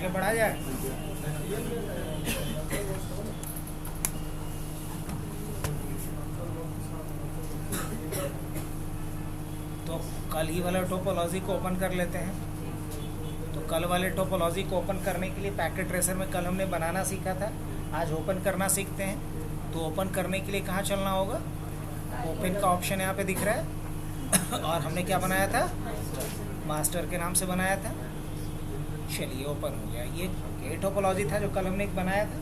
आगे बढ़ा जाए। तो कल ही वाला टोपोलॉजी को ओपन कर लेते हैं। तो कल वाले टोपोलॉजी को ओपन करने के लिए पैकेट ट्रेसर में कल हमने बनाना सीखा था, आज ओपन करना सीखते हैं। तो ओपन करने के लिए कहाँ चलना होगा? ओपन का ऑप्शन यहाँ पे दिख रहा है और हमने क्या बनाया था? मास्टर के नाम से बनाया था। चलिए ओपन हो गया। ये टोपोलॉजी था जो कल हमने एक बनाया था।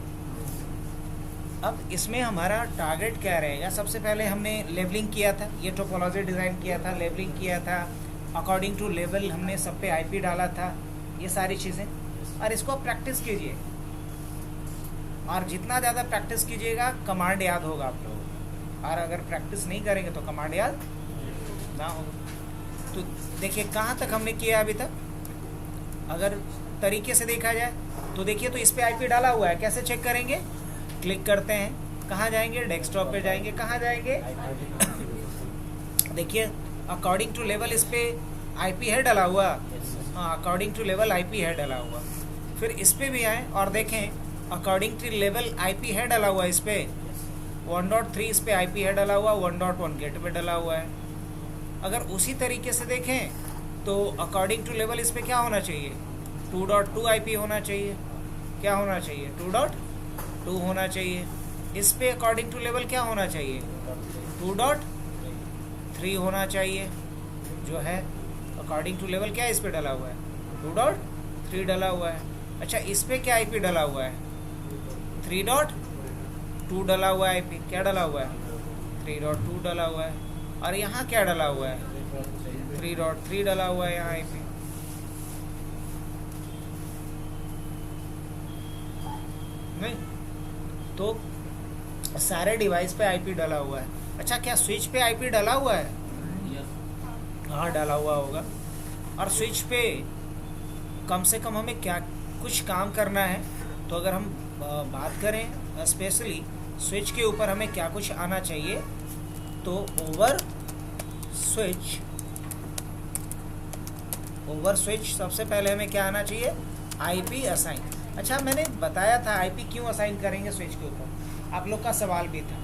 अब इसमें हमारा टारगेट क्या रहेगा? सबसे पहले हमने लेबलिंग किया था, ये टोपोलॉजी डिज़ाइन किया था, लेबलिंग किया था, अकॉर्डिंग टू लेवल हमने सब पे आईपी डाला था, ये सारी चीज़ें। और इसको आप प्रैक्टिस कीजिए, और जितना ज़्यादा प्रैक्टिस कीजिएगा कमांड याद होगा आप लोगों को, और अगर प्रैक्टिस नहीं करेंगे तो कमांड याद ना होगा। तो देखिए कहाँ तक हमने किया अभी तक। अगर तरीके से देखा जाए तो देखिए, तो इस पर आईपी डाला हुआ है, कैसे चेक करेंगे? क्लिक करते हैं, कहाँ जाएंगे? डेस्कटॉप पे जाएंगे। कहाँ जाएंगे? देखिए अकॉर्डिंग टू लेवल इस पे आईपी है डाला हुआ। हाँ, अकॉर्डिंग टू लेवल आईपी है डाला हुआ। फिर इस पे भी आए और देखें, अकॉर्डिंग टू लेवल आईपी है डाला हुआ। इस पे 1.3 इस पे आईपी है डाला हुआ, 1.1 गेट पे डाला हुआ है। अगर उसी तरीके से देखें तो अकॉर्डिंग टू लेवल इस पे क्या होना चाहिए? 2.2 आईपी होना चाहिए। क्या होना चाहिए? 2.2 होना चाहिए। इस पे अकॉर्डिंग टू लेवल क्या होना चाहिए? 2.3 होना चाहिए, जो है अकॉर्डिंग टू लेवल क्या इस पे डला हुआ है? 2.3 डला हुआ है। अच्छा, इस पे क्या आईपी डला हुआ है? 3.2 डला हुआ है आईपी। क्या डला हुआ है? 3.2 डला हुआ है। और यहाँ क्या डला हुआ है? 3.3 डला हुआ है यहाँ आईपी। नहीं तो सारे डिवाइस पे आईपी डला हुआ है। अच्छा, क्या स्विच पे आईपी डला हुआ है? हाँ, डाला हुआ होगा। और स्विच पे कम से कम हमें क्या कुछ काम करना है। तो अगर हम बात करें स्पेशली स्विच के ऊपर हमें क्या कुछ आना चाहिए, तो ओवर स्विच सबसे पहले हमें क्या आना चाहिए? IP assign. अच्छा, मैंने बताया था आईपी क्यों असाइन करेंगे स्विच के ऊपर, आप लोग का सवाल भी था।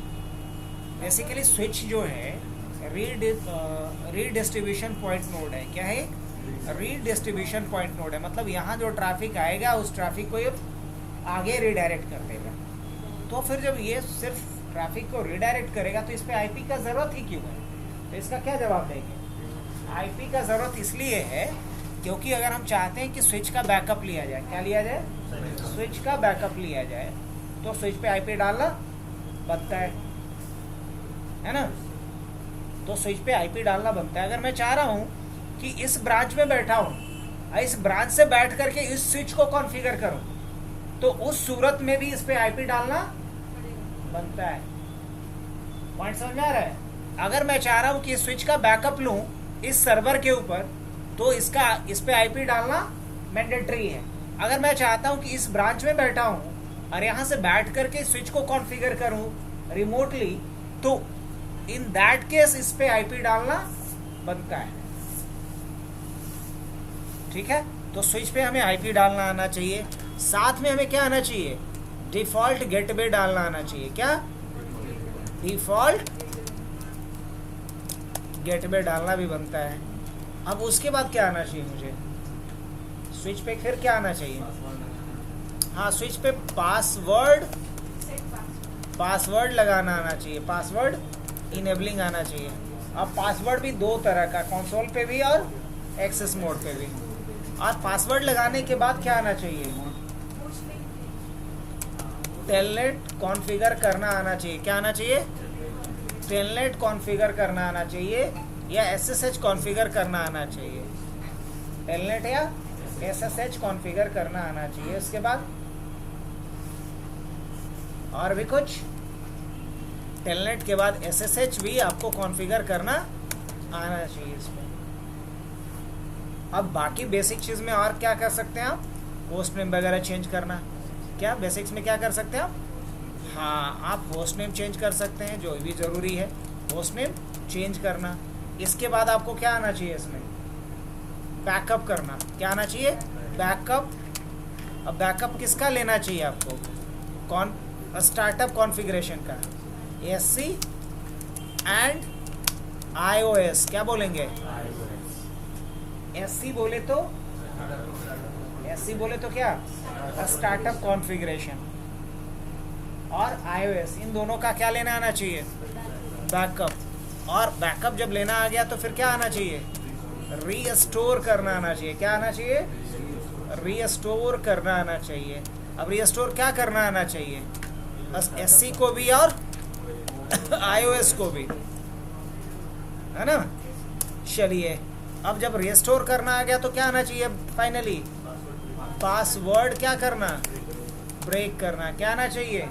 बेसिकली स्विच जो है रीडिस्ट्रीब्यूशन पॉइंट नोड है। क्या है? रीडिस्ट्रीब्यूशन पॉइंट नोड है। मतलब यहाँ जो ट्रैफिक आएगा उस ट्रैफिक को ये आगे रिडायरेक्ट कर देगा। तो फिर जब ये सिर्फ ट्रैफिक को रिडायरेक्ट करेगा तो इस पर आईपी का ज़रूरत ही क्यों है? तो इसका क्या जवाब देंगे? आईपी का ज़रूरत इसलिए है क्योंकि अगर हम चाहते हैं कि स्विच का बैकअप लिया जाए, क्या लिया जाए? स्विच का बैकअप लिया जाए, तो स्विच पे आईपी डालना बनता है ना? तो स्विच पे आईपी डालना बनता है। अगर मैं चाह रहा हूँ कि इस ब्रांच में बैठा हूँ, इस ब्रांच से बैठ करके इस स्विच को कॉन्फ़िगर करूँ, तो उस सूरत में भी इस पे आईपी डालना बनता है। पॉइंट समझ में आ रहा है? अगर मैं चाह रहा हूँ कि स्विच का बैकअप लूँ इस सर्वर के ऊपर, तो इस पे आईपी डालना मैंडेटरी है। अगर मैं चाहता हूँ कि इस ब्रांच में बैठा हूँ और यहाँ से बैठ करके स्विच को कॉन्फ़िगर करूँ रिमोटली, तो इन दैट केस इस पे आईपी डालना बनता है। ठीक है? तो स्विच पे हमें आईपी डालना आना चाहिए। साथ में हमें क्या आना चाहिए? डिफॉल्ट गेटवे डालना आना चाहिए। क्या? डिफॉल्ट गेटवे डालना भी बनता है। अब उसके बाद क्या आना चाहिए मुझे? स्विच पे फिर क्या आना चाहिए? हाँ, स्विच पे पासवर्ड लगाना आना चाहिए। पासवर्ड इनेबलिंग आना चाहिए। अब पासवर्ड भी दो तरह का, कंसोल पे भी और एक्सेस मोड पे भी। और पासवर्ड लगाने के बाद क्या आना चाहिए? टेलनेट कॉन्फ़िगर करना आना चाहिए। क्या आना चाहिए? टेलनेट कॉन्फ़िगर करना आना चाहिए या एसएसएच कॉन्फ़िगर करना आना चाहिए। टेलनेट या एसएसएच कॉन्फ़िगर करना आना चाहिए। इसके बाद और भी कुछ? टेलनेट के बाद एसएसएच भी आपको कॉन्फ़िगर करना आना चाहिए इसमें। अब बाकी बेसिक चीज़ में और क्या कर सकते हैं आप? होस्ट नेम वगैरह चेंज करना। क्या बेसिक्स में क्या कर सकते हैं आप? हाँ, आप होस्ट नेम चेंज कर सकते हैं, जो भी ज़रूरी है होस्ट नेम चेंज करना। इसके बाद आपको क्या आना चाहिए इसमें? बैकअप करना। क्या आना चाहिए? बैकअप अब बैकअप किसका लेना चाहिए आपको? कौन स्टार्टअप कॉन्फ़िगरेशन का, एससी एंड iOS। क्या बोलेंगे? एससी बोले तो क्या? Startup configuration. और iOS, इन दोनों का क्या लेना आना चाहिए? बैकअप। और बैकअप जब लेना आ गया तो फिर क्या आना चाहिए? रीस्टोर करना आना चाहिए। क्या आना चाहिए? रीस्टोर करना आना चाहिए। अब रीस्टोर क्या करना आना चाहिए? एससी को भी और iOS को भी, है ना? चलिए, अब जब रीस्टोर करना आ गया तो क्या आना चाहिए? फाइनली पासवर्ड क्या करना? ब्रेक करना। क्या आना चाहिए?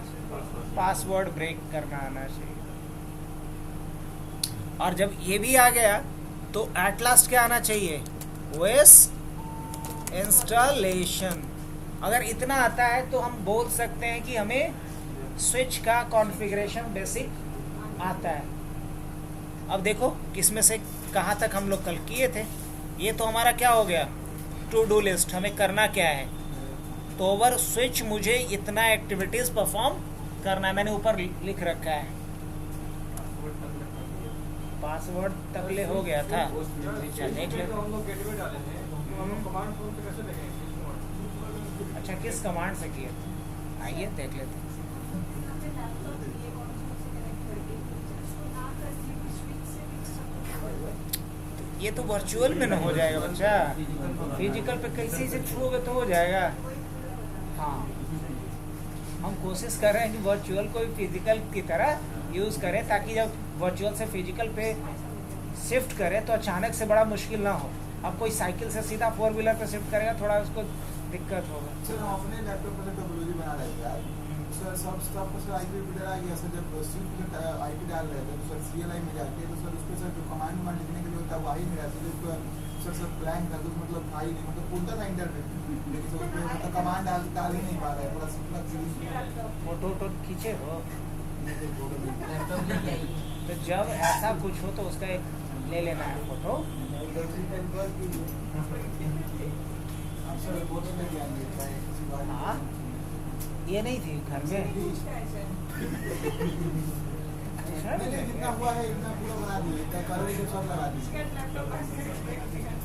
पासवर्ड ब्रेक करना आना चाहिए। और जब ये भी आ गया तो एट लास्ट क्या आना चाहिए? OS installation. अगर इतना आता है तो हम बोल सकते हैं कि हमें स्विच का कॉन्फ़िगरेशन बेसिक आता है। अब देखो किस में से कहाँ तक हम लोग कल किए थे। ये तो हमारा क्या हो गया? To do list. हमें करना क्या है? तो ओवर स्विच मुझे इतना एक्टिविटीज़ परफॉर्म करना है। मैंने ऊपर लिख रखा है, पासवर्ड तकले हो गया था। अच्छा देख ले। अच्छा किस कमांड से किया? आइए देख लेते हैं। ये तो वर्चुअल में ना हो जाएगा बच्चा, फिजिकल पे कैसे से छूओगे तो हो जाएगा। हाँ, हम कोशिश कर रहे हैं कि वर्चुअल को भी फिजिकल की तरह यूज़ करें, ताकि जब वर्चुअल से फिजिकल पे शिफ्ट करें तो अचानक से बड़ा मुश्किल ना हो। अब कोई साइकिल से सीधा 4 व्हीलर पे शिफ्ट करेगा, थोड़ा उसको दिक्कत होगा। सर हम अपने लैपटॉप पर टोपोलॉजी बना रहे थे यार, सर सब स्टॉप पर सर आईपी इधर आ गया। सर जब स्विच पे आईपी डाल रहे थे तो सर सीएलआई में जाके तो सर उसको सर जो कमांड वांड लिखने के लिए होता है वो आ ही नहीं रहा था। सर सर ब्लैंक कर दो, मतलब था ही नहीं, मतलब खुलता था इंटरनेट लेकिन सर उसमें मतलब कमांड डाल ही नहीं पा रहा है। पूरा फोटो खींचे हो तो जब ऐसा कुछ हो तो उसका एक ले लेना है फोटो। हाँ, ये नहीं थी घर में। जितना हुआ है इतना पूरा बना दिए, कलर के सब लगा दिए,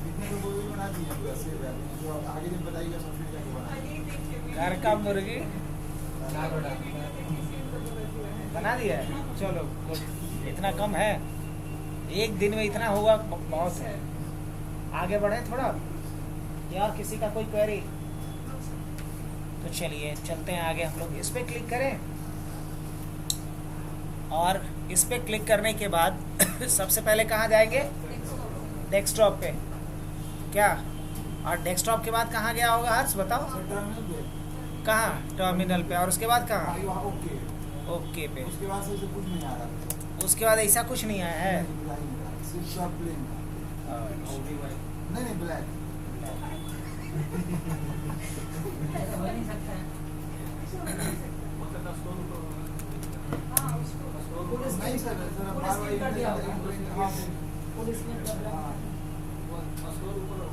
इतने तो वो भी बना दिए पूरा सेव है। जो आगे जब बताइएगा सब फिर जाके बना घर का मुर्गी बना दिया है। चलो गुड, इतना कम है, एक दिन में इतना हुआ बहुत है। आगे बढ़े थोड़ा, या किसी का कोई क्वेरी? तो चलिए चलते हैं आगे। हम लोग इस पर क्लिक करें और इस पर क्लिक करने के बाद सबसे पहले कहाँ जाएंगे? डेस्कटॉप पे। क्या? और डेस्कटॉप के बाद कहाँ गया होगा हर्ष, बताओ? कहाँ? टर्मिनल पे। और उसके बाद कहाँ? ओके पे। उसके बाद से कुछ नहीं आ रहा। उसके बाद ऐसा कुछ नहीं आया है। नहीं ब्लैक।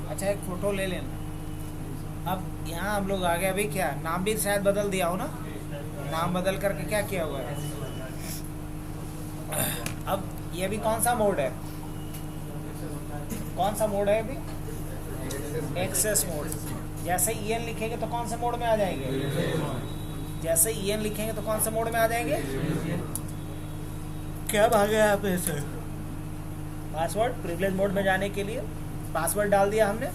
अच्छा एक फोटो ले लेना। अब यहाँ हम लोग आ गए। अभी क्या नाम भी शायद बदल दिया हो ना? नाम बदल करके क्या किया हुआ है? अब ये भी कौन सा मोड है? कौन सा मोड है अभी? Access mode. जैसे EN लिखेंगे तो कौन से मोड में आ जाएंगे? जैसे EN लिखेंगे तो कौन से मोड में आ जाएंगे? क्या भागे आप ऐसे? पासवर्ड प्रिविलेज मोड में जाने के लिए पासवर्ड डाल दिया हमने।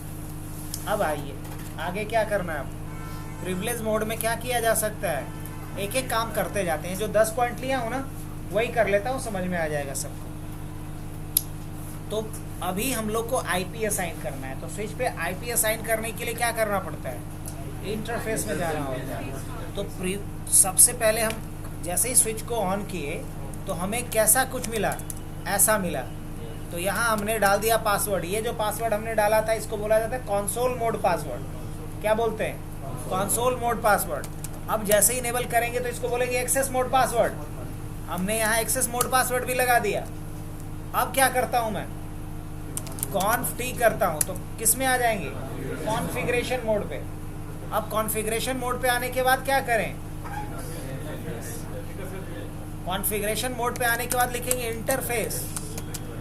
अब आइए आगे क्या करना है। प्रिविलेज मोड में क्या किया जा सकता है? एक एक काम करते जाते हैं। जो 10 पॉइंट लिया हो ना वही कर लेता हूँ, समझ में आ जाएगा सबको। तो अभी हम लोग को IP असाइन करना है। तो स्विच पे IP असाइन करने के लिए क्या करना पड़ता है? इंटरफेस में जाना होता है। तो सबसे पहले हम जैसे ही स्विच को ऑन किए तो हमें कैसा कुछ मिला? ऐसा मिला। तो यहाँ हमने डाल दिया पासवर्ड। ये जो पासवर्ड हमने डाला था इसको बोला जाता है कंसोल मोड पासवर्ड। क्या बोलते हैं? Console mode password. अब जैसे ही इनेबल करेंगे तो इसको बोलेंगे एक्सेस मोड पासवर्ड। हमने यहाँ एक्सेस मोड पासवर्ड भी लगा दिया। अब क्या करता हूँ मैं? कॉन्फ टी करता हूँ तो किस में आ जाएंगे? कॉन्फ़िगरेशन मोड पे। अब कॉन्फ़िगरेशन मोड पे आने के बाद क्या करें? कॉन्फ़िगरेशन मोड पे आने के बाद लिखेंगे इंटरफेस,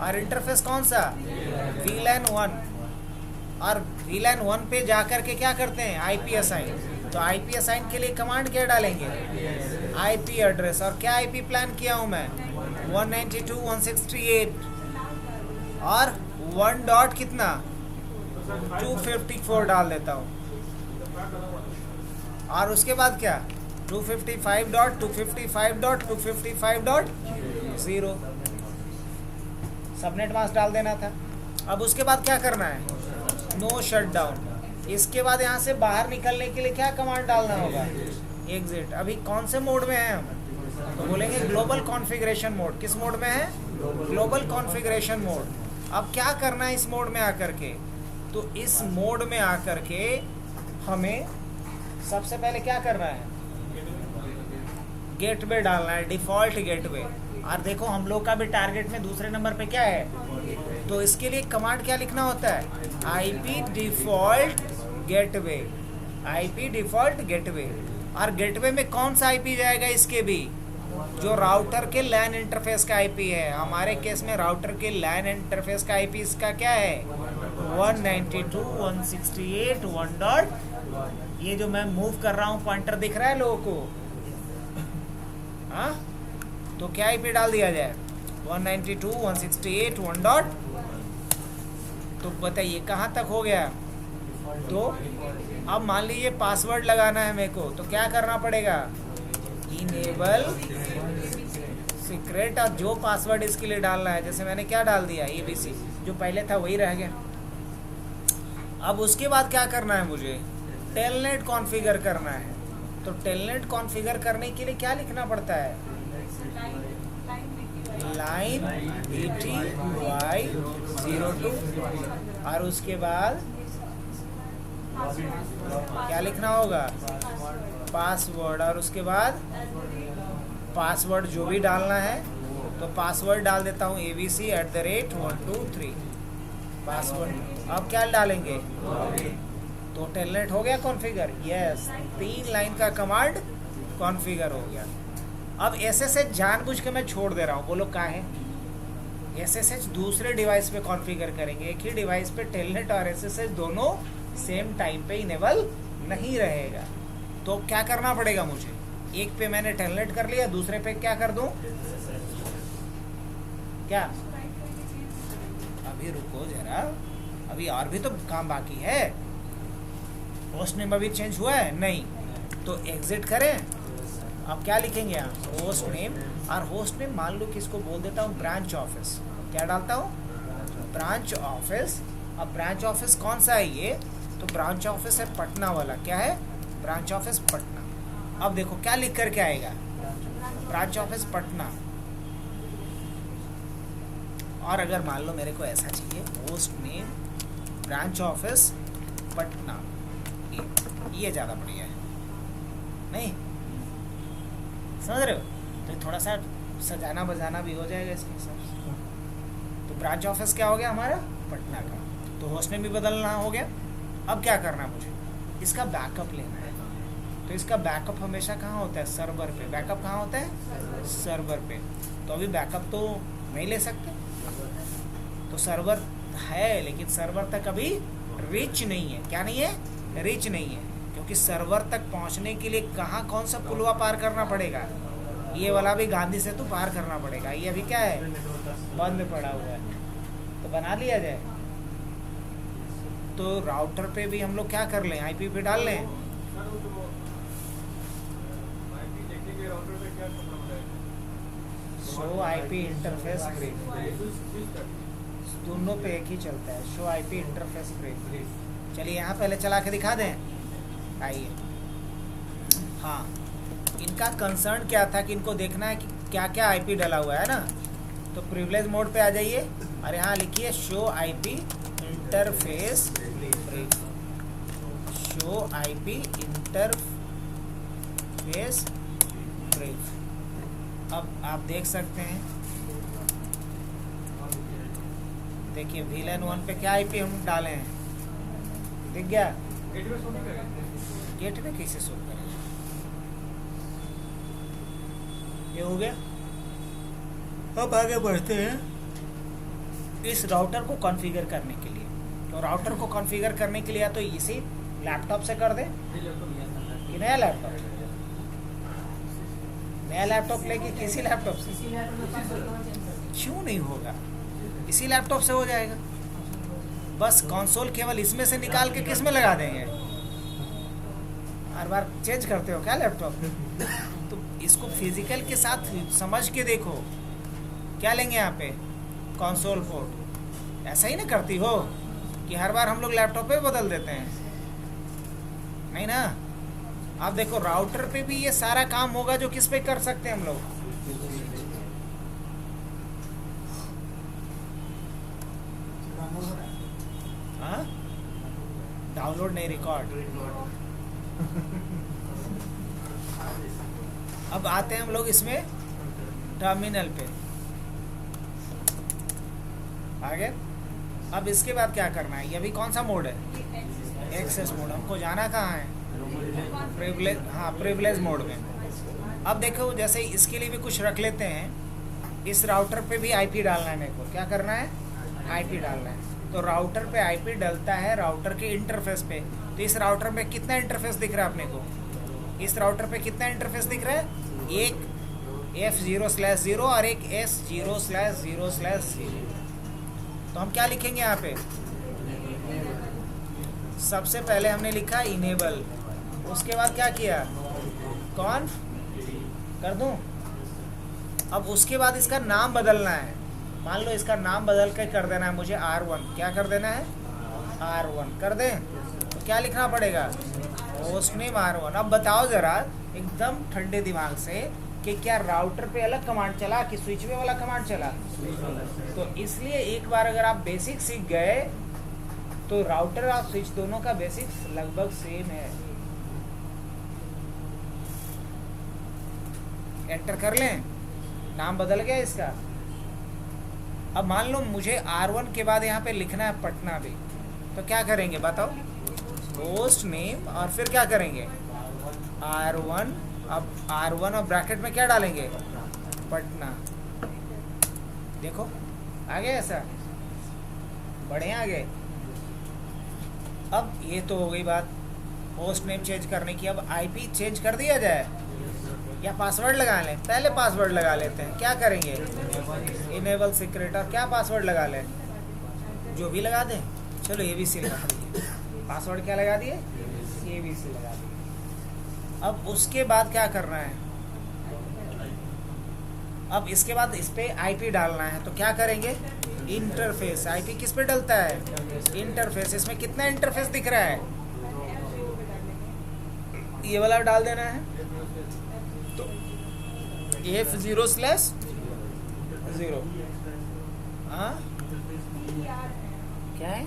और इंटरफेस कौन सा? VLAN 1। और VLAN 1 पे जाकर के क्या करते हैं? IP assign. तो IP असाइन के लिए कमांड क्या डालेंगे? IP address. और क्या IP प्लान किया हूँ मैं? 192.168 और 1 डॉट कितना? 254 डाल देता हूँ। और उसके बाद क्या? 255.255.255.0 सबनेट मास्क डाल देना था। अब उसके बाद क्या करना है? No shutdown. इसके बाद यहाँ से बाहर निकलने के लिए क्या कमांड डालना होगा? एग्जिट। अभी कौन से मोड में है हम? तो बोलेंगे ग्लोबल कॉन्फ़िगरेशन मोड। किस मोड में है? Global configuration mode. अब क्या करना है इस मोड में आकर के? तो इस मोड में आकर के हमें सबसे पहले क्या करना है? गेटवे डालना है, डिफ़ॉल्ट गेटवे। और देखो हम लोग का भी टारगेट में दूसरे नंबर पे क्या है? तो इसके लिए कमांड क्या लिखना होता है? IP default gateway, IP default gateway. और गेटवे में कौन सा IP जाएगा? इसके भी जो राउटर के LAN इंटरफेस का IP है। हमारे केस में राउटर के LAN इंटरफेस का IP इसका क्या है? 192.168 1. ये जो मैं मूव कर रहा हूँ पॉइंटर दिख रहा है लोगों को? हाँ, तो क्या IP डाल दिया जाए? 192.168 1. तो बताइए कहाँ तक हो गया? तो अब मान लीजिए पासवर्ड लगाना है मेरे को, तो क्या करना पड़ेगा? Enable secret. और जो पासवर्ड इसके लिए डालना है, जैसे मैंने क्या डाल दिया? ABC, जो पहले था वही रह गया। अब उसके बाद क्या करना है मुझे? टेलनेट कॉन्फ़िगर करना है। तो टेलनेट कॉन्फ़िगर करने के लिए क्या लिखना पड़ता है? Line BTY02। और उसके बाद क्या लिखना होगा? पासवर्ड। और उसके बाद पासवर्ड जो भी डालना है, तो पासवर्ड डाल देता हूँ ABC@123 पासवर्ड। अब क्या डालेंगे? तो टेलनेट हो गया कॉन्फ़िगर। यस, 3 लाइन का कमांड कॉन्फ़िगर हो गया। अब SSH जानबूझ के मैं छोड़ दे रहा हूँ। बोलो क्या है? SSH दूसरे डिवाइस पे कॉन्फ़िगर करेंगे। एक ही डिवाइस पे टेलनेट और SSH दोनों सेम टाइम पे इनेबल नहीं रहेगा। तो क्या करना पड़ेगा मुझे? एक पे मैंने टेलनेट कर लिया, दूसरे पे क्या कर दूं? क्या? अभी रुको जरा, अभी और भी तो काम बाकी है। होस्ट नेम अभी चेंज हुआ है नहीं, तो एग्जिट करें। अब क्या लिखेंगे यहाँ? Host name. और होस्ट नेम मान लो कि इसको बोल देता हूँ ब्रांच ऑफिस। क्या डालता हूँ? Branch office. अब ब्रांच ऑफिस कौन सा है ये? तो ब्रांच ऑफिस है पटना वाला। क्या है? Branch office Patna. अब देखो क्या लिख करके आएगा? Branch office Patna. और अगर मान लो मेरे को ऐसा चाहिए, host name branch office Patna, ये ज़्यादा बढ़िया है नहीं? समझ रहे हो? तो थोड़ा सा सजाना बजाना भी हो जाएगा इसके हिसाब से। तो ब्रांच ऑफिस क्या हो गया हमारा? पटना का। तो होस्ट नेम भी बदलना हो गया। अब क्या करना है मुझे? इसका बैकअप लेना है। तो इसका बैकअप हमेशा कहाँ होता है? सर्वर पे। बैकअप कहाँ होता है? सर्वर पे। तो अभी बैकअप तो नहीं ले सकते, तो सर्वर है, लेकिन सर्वर तक अभी रीच नहीं है। क्या नहीं है? रीच नहीं है, क्योंकि सर्वर तक पहुंचने के लिए कहाँ कौन सा पुलवा पार करना पड़ेगा? ये वाला भी गांधी सेतु पार करना पड़ेगा। ये अभी क्या है? बंद पड़ा हुआ है। तो बना लिया जाए। तो राउटर पे भी हम लोग क्या कर लें? IP पे डाल लें। शो IP इंटरफेस ब्रीफ, दोनों पे एक ही चलता है। Show IP interface brief. चलिए यहाँ पहले चला के दिखा दें। आइए। हाँ, इनका कंसर्न क्या था कि इनको देखना है कि क्या क्या IP डला हुआ है ना। तो प्रिविलेज मोड पे आ जाइए और यहाँ लिखिए show IP interface brief. Show IP interface brief. अब आप देख सकते हैं, देखिए VLAN 1 पे क्या IP हम डाले हैं, दिख गया? गेटवे कैसे शुरू करेंगे? ये हो गया। अब आगे बढ़ते हैं इस राउटर को कॉन्फ़िगर करने के लिए। तो राउटर को कॉन्फ़िगर करने के लिए या तो इसी लैपटॉप से कर दे कि नया लैपटॉप, नया लैपटॉप लेके किसी लैपटॉप से, क्यों नहीं होगा? इसी लैपटॉप से हो जाएगा। बस कंसोल केवल इसमें से निकाल के किस में लगा देंगे? हर बार चेंज करते हो क्या लैपटॉप? तो इसको फिजिकल के साथ समझ के देखो। क्या लेंगे यहाँ पे? Console port. ऐसा ही ना करती हो कि हर बार हम लोग लैपटॉप पे बदल देते हैं, नहीं ना। आप देखो राउटर पे भी ये सारा काम होगा जो किस पे कर सकते हैं हम लोग। हाँ, डाउनलोड नहीं, रिकॉर्ड। अब आते हैं हम लोग इसमें टर्मिनल पे। आगे अब इसके बाद क्या करना है? ये भी कौन सा मोड है? Access mode. हमको जाना कहाँ है? प्रिविलेज। हाँ, प्रिविलेज मोड में। अब देखो जैसे इसके लिए भी कुछ रख लेते हैं। इस राउटर पे भी आईपी डालना है मेरे को। क्या करना है? आईपी डालना है। तो राउटर पे आईपी डलता है राउटर के इंटरफेस पे। तो इस राउटर में कितना इंटरफेस दिख रहा है अपने को? इस राउटर पे कितना इंटरफेस दिख रहा है? एक F0/0 और एक S0/0/0। तो हम क्या लिखेंगे यहाँ पे? सबसे पहले हमने लिखा इनेबल, उसके बाद क्या किया? कॉन्फ कर दूं। अब उसके बाद इसका नाम बदलना है। मान लो इसका नाम बदल के कर देना है मुझे R1। क्या कर देना है? R1 कर दें। तो क्या लिखना पड़ेगा? Host name R1। अब बताओ ज़रा एकदम ठंडे दिमाग से कि क्या राउटर पे अलग कमांड चला कि स्विच वे वाला कमांड चला? तो इसलिए एक बार अगर आप बेसिक सीख गए तो राउटर और स्विच दोनों का बेसिक्स लगभग सेम है। एंटर कर लें, नाम बदल गया इसका। अब मान लो मुझे R1 के बाद यहाँ पे लिखना है पटना भी, तो क्या करेंगे बताओ? होस्ट नेम और फिर क्या करेंगे? R1। अब R1 और ब्रैकेट में क्या डालेंगे? पटना। देखो आ गया ऐसा, बढ़िया आ गए। अब ये तो हो गई बात होस्ट नेम चेंज करने की। अब आईपी चेंज कर दिया जाए या पासवर्ड लगा लें? पहले पासवर्ड लगा लेते हैं। क्या करेंगे? Enable secret. और क्या पासवर्ड लगा लें? जो भी लगा दें। चलो ABC लगा दिए। पासवर्ड क्या लगा दिए? ABC लगा दिए। अब उसके बाद क्या करना है? अब इसके बाद इस पे आईपी डालना है। तो क्या करेंगे? इंटरफेस। आईपी किस पे डलता है? इंटरफेस। इसमें कितना इंटरफेस दिख रहा है? ये वाला डाल देना है। तो F0/0। हाँ क्या है?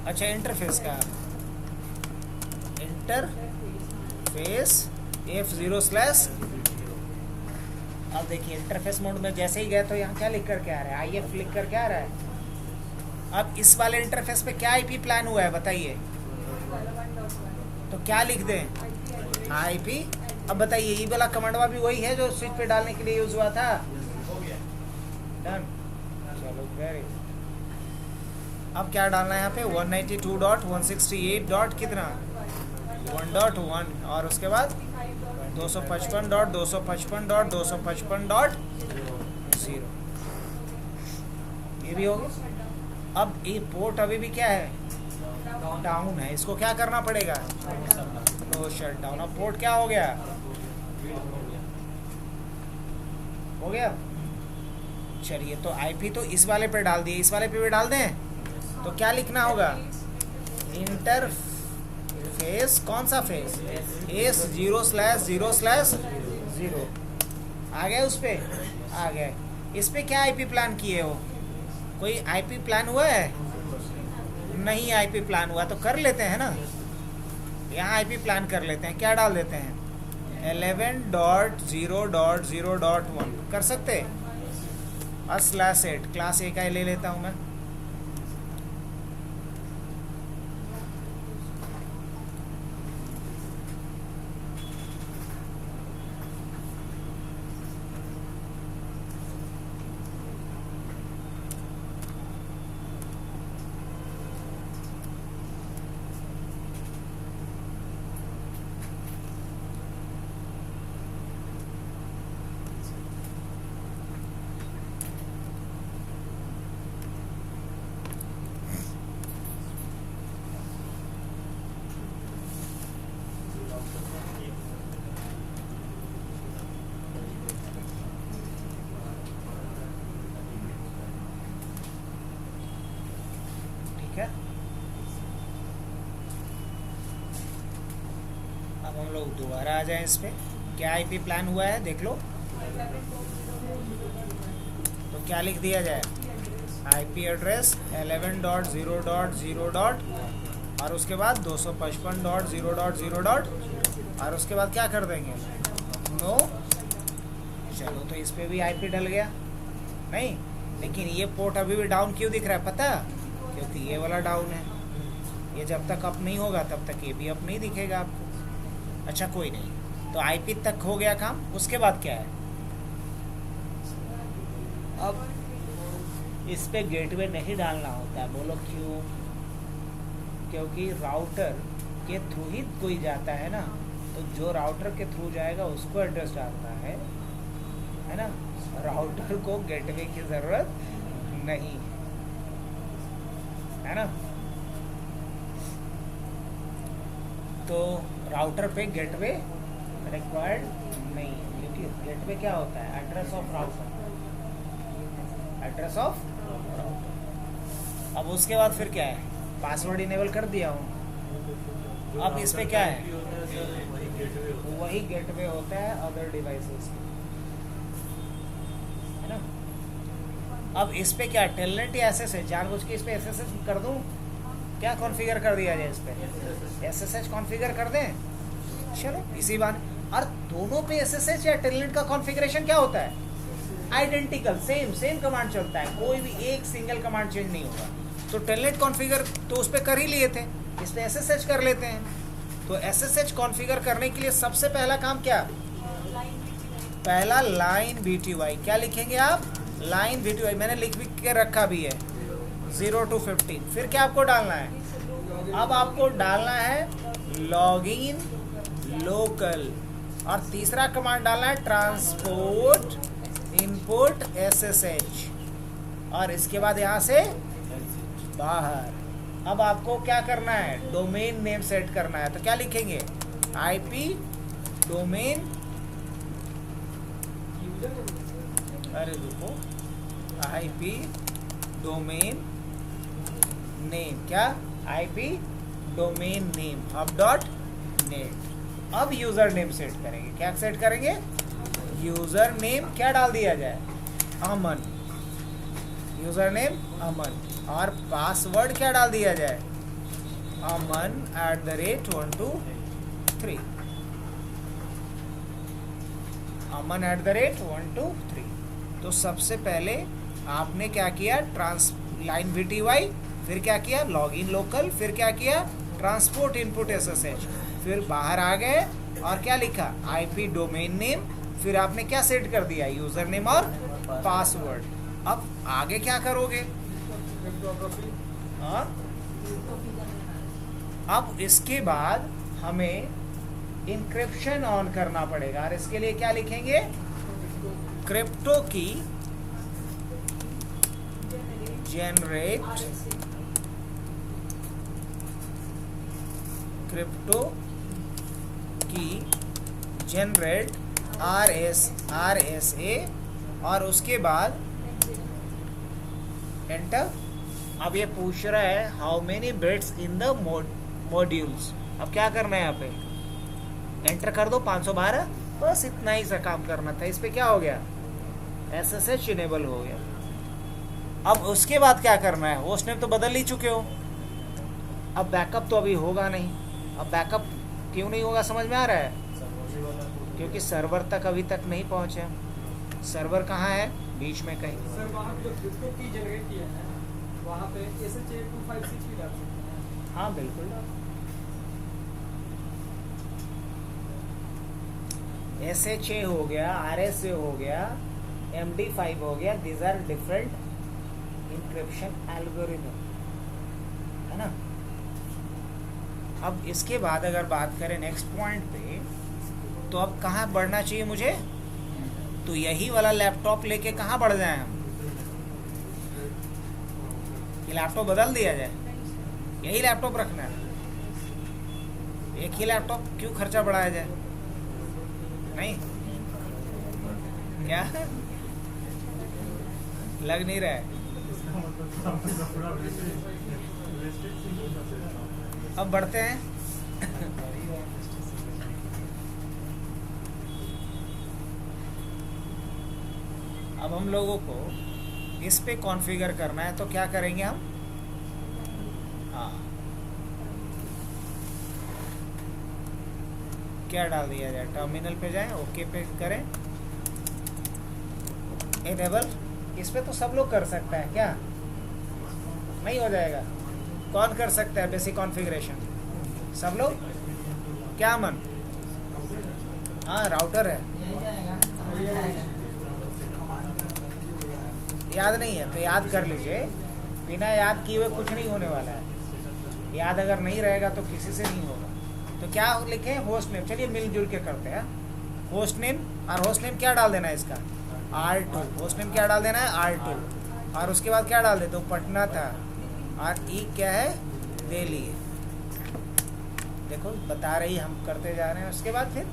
अच्छा, इंटरफेस का इंटरफेस F0/। अब देखिए इंटरफेस मोड में जैसे ही गए तो यहाँ क्या लिख कर के आ रहा है? IF लिख कर क्या आ रहा है? अब इस वाले इंटरफेस पे क्या आईपी प्लान हुआ है बताइए? तो क्या लिख दें? आईपी। अब बताइए ये वाला कमांडवा भी वही है जो स्विच पे डालने के लिए यूज हुआ था। डन। चलो वेरी। अब क्या डालना है यहाँ पे? 192.168. कितना? 1.1 और उसके बाद 255.255.255.0। ये भी हो गया। अब ये पोर्ट अभी भी क्या है? डाउन है। इसको क्या करना पड़ेगा? No shut down. अब पोर्ट क्या हो गया? हो गया। चलिए तो आईपी तो इस वाले पे डाल दिए, इस वाले पे भी डाल दें। तो क्या लिखना होगा? इंटरफेस। कौन सा फेस? S0/0/0। आ गए उस पे? आ गए। इस पे क्या आईपी प्लान किए हो? कोई आईपी प्लान हुआ है? नहीं आईपी प्लान हुआ तो कर लेते हैं ना। यहाँ आईपी प्लान कर लेते हैं। क्या डाल देते हैं? 11.0.0.1 कर सकते। और /8 क्लास A का ले लेता हूँ मैं। ठीक है। अब हम लोग दोबारा आ जाएं इस पे, क्या आईपी प्लान हुआ है देख लो। तो क्या लिख दिया जाए, आईपी एड्रेस 11.0.0. और उसके बाद 255.0.0. और उसके बाद क्या कर देंगे, नो। चलो तो इस पे भी आईपी डल गया नहीं, लेकिन ये पोर्ट अभी भी डाउन क्यों दिख रहा है पता, क्योंकि ये वाला डाउन है। ये जब तक अप नहीं होगा तब तक ये भी अप नहीं दिखेगा आपको। अच्छा कोई नहीं, तो आईपी तक हो गया काम। उसके बाद क्या है, अब इस पे गेटवे नहीं डालना होता है। बोलो क्यों, क्योंकि राउटर के थ्रू ही कोई जाता है ना, तो जो राउटर के थ्रू जाएगा उसको एड्रेस डालना है ना। राउटर को गेटवे की ज़रूरत नहीं है ना। तो राउटर पे गेटवे रिक्वायर्ड नहीं, क्योंकि गेटवे क्या होता है, address of router, address of router. अब उसके बाद फिर क्या है, पासवर्ड इनेबल कर दिया हूँ। अब इस पे क्या है, वही गेटवे होता है अदर डिवाइसेस, है ना। अब इस पे क्या, टेलनेट या एसएसएच, जानबूझ के इस पे एसएसएच कर दूं, क्या कॉन्फ़िगर कर दिया जाए इस पे, एसएसएच कॉन्फ़िगर कर दें। चलो इसी बात, और दोनों पे एसएसएच या टेलनेट का कॉन्फ़िगरेशन क्या होता है, आइडेंटिकल, सेम कमांड चलता है, कोई भी एक सिंगल कमांड चेंज नहीं होगा। तो टेलनेट कॉन्फ़िगर तो उस पर कर ही लिए थे, इस पे एसएसएच कर लेते हैं। तो एसएसएच कॉन्फ़िगर करने के लिए सबसे पहला काम क्या, पहला लाइन बीटीवाई, क्या लिखेंगे आप, लाइन बीटीवाई, मैंने लिख भी के रखा भी है 0 to 15। फिर क्या आपको डालना है, अब आपको डालना है लॉगिन लोकल, और तीसरा कमांड डालना है ट्रांसपोर्ट इनपुट एसएसएच, और इसके बाद यहाँ से बाहर। अब आपको क्या करना है, डोमेन नेम सेट करना है। तो क्या लिखेंगे, आईपी डोमेन, अरे रुको, आईपी डोमेन नेम, क्या, आईपी डोमेन नेम hub.net। अब यूजर नेम सेट करेंगे, क्या सेट करेंगे, यूजर नेम क्या डाल दिया जाए, अमन, यूजर नेम अमन, और पासवर्ड क्या डाल दिया जाए, अमन @123, अमन @123। तो सबसे पहले आपने क्या किया, लाइन VTY, फिर क्या किया, लॉगिन लोकल, फिर क्या किया, ट्रांसपोर्ट इनपुट एसएसएच, फिर बाहर आ गए और क्या लिखा, आईपी डोमेन नेम, फिर आपने क्या सेट कर दिया, यूजर नेम और पासवर्ड। अब आगे क्या करोगे, हाँ, अब इसके बाद हमें इंक्रिप्शन ऑन करना पड़ेगा, और इसके लिए क्या लिखेंगे, क्रिप्टो की जनरेट, क्रिप्टो की जनरेट RSA, और उसके बाद एंटर। अब ये पूछ रहा है how many bits in the modules. अब क्या करना है, यहाँ पे एंटर कर दो 512, बस इतना ही सा काम करना था। इस पे क्या हो गया, SSH इनेबल हो गया। अब उसके बाद क्या करना है, होस्ट नेम तो बदल ही चुके हो, अब बैकअप तो अभी होगा नहीं। अब बैकअप क्यों नहीं होगा समझ में आ रहा है, क्योंकि सर्वर तक अभी तक नहीं पहुंचे। सर्वर कहाँ है, बीच में कहीं। सर वहाँ पे क्रिप्टो की जनरेट किया है, वहाँ पे SSH256 भी डाल सकते हैं। हाँ बिल्कुल, SHA हो गया, RSA हो गया, MD5 हो गया, these are different encryption algorithm, है ना। अब इसके बाद अगर बात करें नेक्स्ट पॉइंट पे, तो अब कहाँ बढ़ना चाहिए मुझे, तो यही वाला लैपटॉप लेके कहाँ बढ़ जाएं हम, ये लैपटॉप बदल दिया जाए, यही लैपटॉप रखना है, एक ही लैपटॉप क्यों खर्चा बढ़ाया जाए, नहीं क्या लग नहीं रहा है, अब बढ़ते हैं। अब हम लोगों को इस पे कॉन्फ़िगर करना है, तो क्या करेंगे हम? हाँ, क्या डाल दिया जाए? टर्मिनल पे जाएं, ओके पे करें, इनेबल। इस पे तो सब लोग कर सकता है क्या? नहीं हो जाएगा? कौन कर सकता है बेसिक कॉन्फ़िगरेशन? सब लोग? क्या मन? हाँ, राउटर है, याद नहीं है तो याद कर लीजिए। बिना याद किए हुए कुछ नहीं होने वाला है। याद अगर नहीं रहेगा तो किसी से नहीं होगा। तो क्या लिखें? Host name. चलिए मिलजुल के करते हैं। होस्ट नेम, और होस्ट नेम क्या डाल देना है इसका? R2। होस्ट नेम क्या डाल देना है? R2। और उसके बाद क्या डाल देते हो? पटना था, और ई क्या है? दिल्ली है। देखो बता रही, हम करते जा रहे हैं। उसके बाद फिर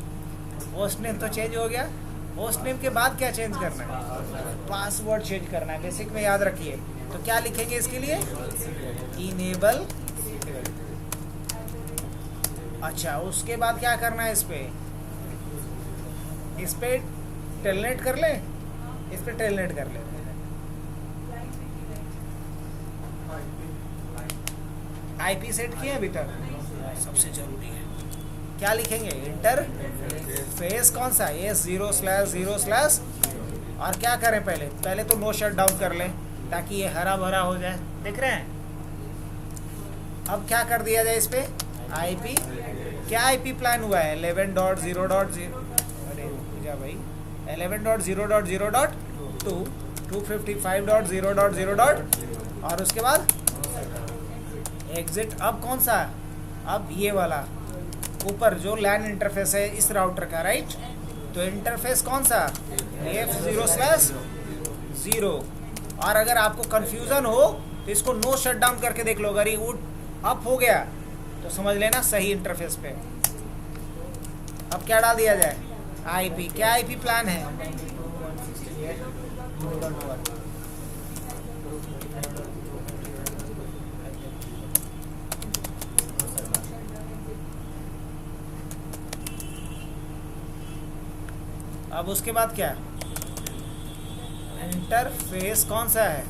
होस्ट नेम तो चेंज हो गया। होस्ट नेम के बाद क्या चेंज करना है? पासवर्ड चेंज करना है। बेसिक में याद रखिए। तो क्या लिखेंगे इसके लिए? इनेबल। अच्छा, उसके बाद क्या करना है? इस पे टेलनेट कर ले, इस पे टेलनेट कर ले। आईपी सेट किए अभी तक? सबसे जरूरी है। क्या लिखेंगे? इंटरफेस कौन सा? S0/0/, और क्या करें? पहले तो नो शट डाउन कर लें ताकि ये हरा भरा हो जाए। देख रहे हैं? अब क्या कर दिया जाए इस पे? आईपी। क्या आईपी प्लान हुआ है? 11.0.0। अरे जा भाई, 11.0.0.2, 255.0.0. और उसके बाद एग्जिट। अब कौन सा? अब ये वाला ऊपर जो लैन इंटरफेस है इस राउटर का, राइट? तो इंटरफेस कौन सा? F0/0। और अगर आपको कंफ्यूजन हो तो इसको नो शट डाउन करके देख लो। अगर ये अप हो गया तो समझ लेना सही इंटरफेस पे। अब क्या डाल दिया जाए? आईपी। क्या आईपी प्लान है? अब उसके बाद क्या? इंटरफेस कौन सा है?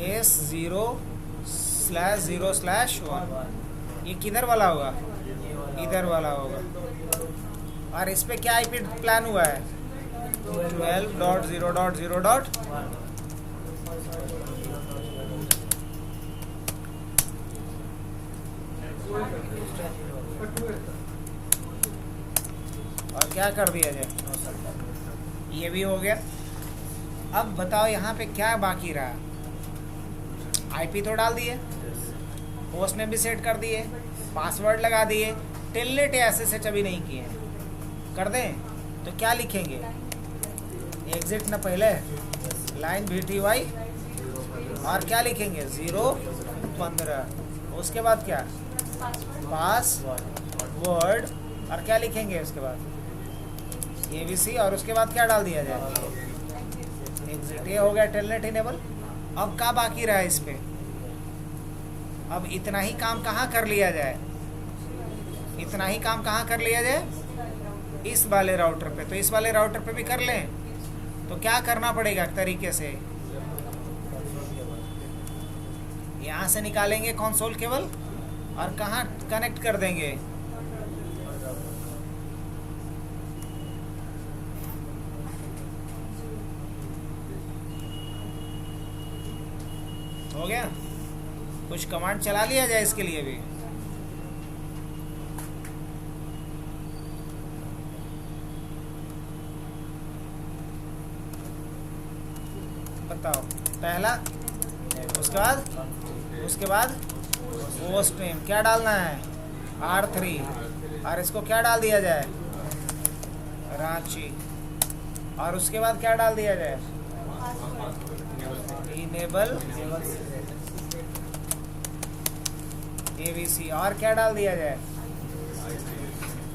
S0/0/1। ये किधर वाला होगा? इधर वाला होगा। और इस पे क्या आईपी प्लान हुआ है? 12.0.0.1। और क्या कर दिया जाए? ये भी हो गया। अब बताओ यहाँ पे क्या बाकी रहा? आईपी तो डाल दिए, होस्ट नेम भी सेट कर दिए, पासवर्ड लगा दिए, टेलनेट SSH अभी नहीं किए हैं। कर दें तो क्या लिखेंगे? एग्जिट ना पहले, लाइन VTY, और क्या लिखेंगे? 0.15। उसके बाद क्या? पासवर्ड। और क्या लिखेंगे उसके बाद? ABC। और उसके बाद क्या डाल दिया जाए? एग्जिट। ये हो गया टेलनेट इनेबल। अब क्या बाकी रहा इस पे? अब इतना ही काम कहाँ कर लिया जाए? इतना ही काम कहाँ कर लिया जाए? इस वाले राउटर पे। तो इस वाले राउटर पे भी कर लें। तो क्या करना पड़ेगा तरीके से? यहाँ से निकालेंगे कंसोल केबल, और कहाँ कनेक्ट कर देंगे? हो गया? कुछ कमांड चला लिया जाए इसके लिए भी। बताओ। पहला, उसके बाद होस्ट नेम क्या डालना है? R3। और इसको क्या डाल दिया जाए? रांची। और उसके बाद क्या डाल दिया जाए? Enable ABC। और क्या डाल दिया जाए?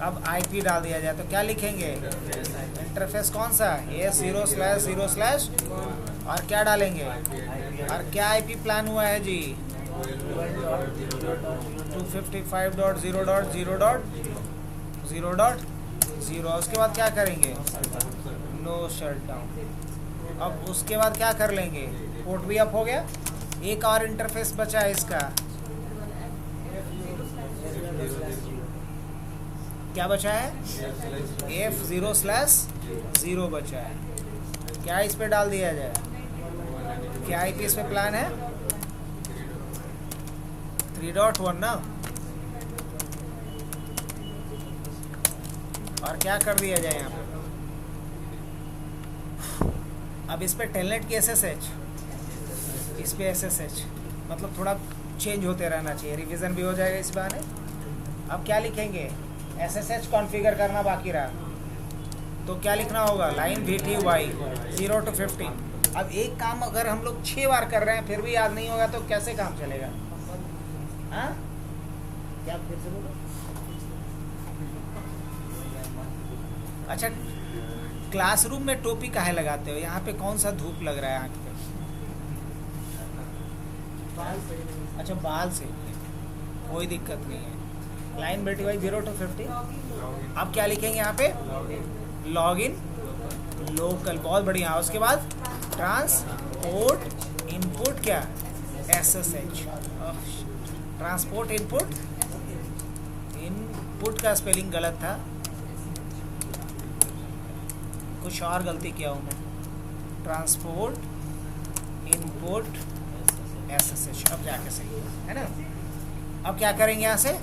अब आईपी डाल दिया जाए तो क्या लिखेंगे? इंटरफेस कौन सा? A0/0/ और क्या डालेंगे? और क्या आईपी प्लान हुआ है जी? 255.0.0.0.0. उसके बाद क्या करेंगे? No shutdown. अब उसके बाद क्या कर लेंगे? पोर्ट भी अप हो गया. एक और इंटरफेस बचा है इसका. क्या बचा है? F0/0 बचा है. क्या इस पे डाल दिया जाए? क्या आईपी इस पे प्लान है? 3.1 ना. और क्या कर दिया जाए यहाँ पे? अब इस पे टेलनेट की SSH, इस पे SSH, मतलब थोड़ा चेंज होते रहना चाहिए. रिवीजन भी हो जाएगा इस बहाने. अब क्या लिखेंगे? SSH कॉन्फ़िगर करना बाकी रहा तो क्या लिखना होगा? Line VTY 0 to 50. अब एक काम अगर हम लोग 6 बार कर रहे हैं फिर भी याद नहीं होगा तो कैसे काम चलेगा? हाँ, क्या फिर से बोलो? अच्छा, क्लासरूम में टोपी काहे लगाते हो? यहाँ पे कौन सा धूप लग रहा है आँख पे? अच्छा, बाल से. कोई दिक्कत नहीं है. Line VTY 0 to 50. अब क्या लिखेंगे यहाँ पे? Log in local. बहुत बढ़िया. उसके बाद ट्रांसपोर्ट इनपुट क्या? SSH. Transport input. इनपुट का स्पेलिंग गलत था, कुछ और गलती किया हूँ मैं. Transport input SSH. अब जाके सही है ना. अब क्या करेंगे? यहाँ से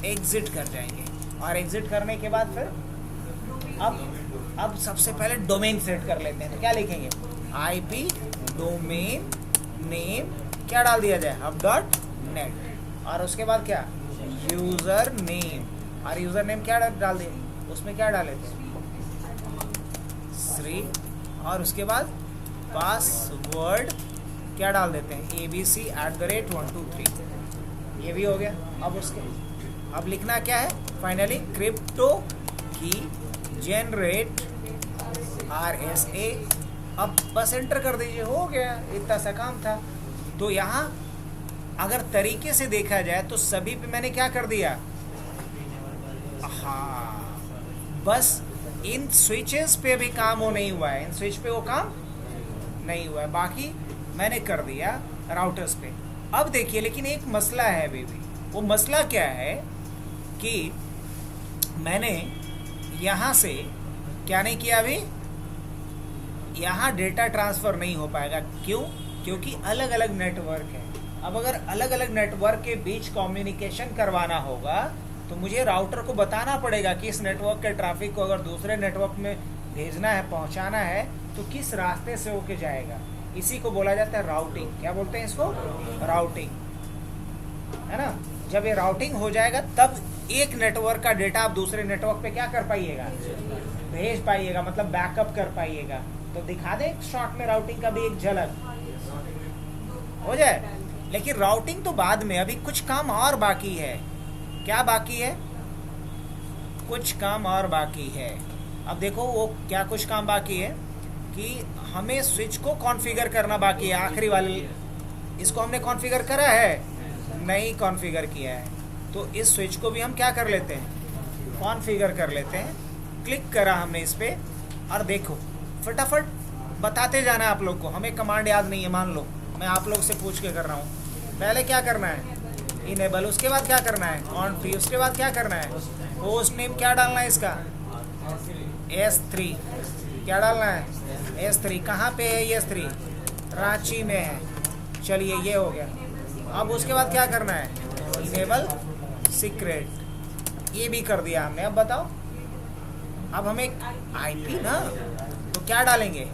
एग्जिट कर जाएंगे. और एग्जिट करने के बाद फिर अब सबसे पहले डोमेन सेट कर लेते हैं. तो क्या लिखेंगे? IP डोमेन नेम क्या डाल दिया जाए? hub.net. और उसके बाद क्या? User name. और यूज़र नेम क्या डाल दिए? उसमें क्या डाले थे? श्री. और उसके बाद पासवर्ड क्या डाल देते हैं? ABC@123. ये भी हो गया. अब लिखना क्या है? फाइनली क्रिप्टो की जनरेट RSA. अब बस एंटर कर दीजिए. हो गया. इतना सा काम था. तो यहाँ अगर तरीके से देखा जाए तो सभी पे मैंने क्या कर दिया? हाँ, बस इन स्विचेस पे भी काम वो नहीं हुआ है. इन स्विच पे वो काम नहीं हुआ है. बाकी मैंने कर दिया राउटर्स पे. अब देखिए, लेकिन एक मसला है अभी भी. वो मसला क्या है कि मैंने यहाँ से क्या नहीं किया अभी? यहाँ डेटा ट्रांसफ़र नहीं हो पाएगा. क्यों? क्योंकि अलग अलग नेटवर्क है. अब अगर अलग अलग नेटवर्क के बीच कम्युनिकेशन करवाना होगा तो मुझे राउटर को बताना पड़ेगा कि इस नेटवर्क के ट्रैफिक को अगर दूसरे नेटवर्क में भेजना है, पहुँचाना है, तो किस रास्ते से होके जाएगा. इसी को बोला जाता है राउटिंग. क्या बोलते हैं इसको? राउटिंग, है ना. जब ये राउटिंग हो जाएगा तब एक नेटवर्क का डेटा आप दूसरे नेटवर्क पे क्या कर पाइएगा? भेज पाइएगा, मतलब बैकअप कर पाइएगा. तो दिखा दे शॉर्ट में राउटिंग का भी एक झलक हो जाए. लेकिन राउटिंग तो बाद में, अभी कुछ काम और बाकी है. क्या बाकी है? कुछ काम और बाकी है. अब देखो वो क्या कुछ काम बाकी है कि हमें स्विच को कॉन्फ़िगर करना बाकी है. आखिरी वाले इसको हमने कॉन्फ़िगर करा है? नहीं कॉन्फ़िगर किया है. तो इस स्विच को भी हम क्या कर लेते हैं? कॉन्फ़िगर कर लेते हैं. क्लिक करा हमने इस पर. और देखो फटाफट बताते जाना है आप लोग को. हमें कमांड याद नहीं है, मान लो मैं आप लोग से पूछ के कर रहा हूँ. पहले क्या करना है? इनेबल. उसके बाद क्या करना है? कॉन्फ़िग. उसके बाद क्या करना है? होस्ट नेम क्या डालना है इसका? S3. क्या डालना है? S3. कहाँ पे है ये S3? रांची में है. चलिए ये हो गया. अब उसके बाद क्या करना है? Enable secret. ये भी कर दिया हमने. अब बताओ, अब हमें IP ना, तो क्या डालेंगे?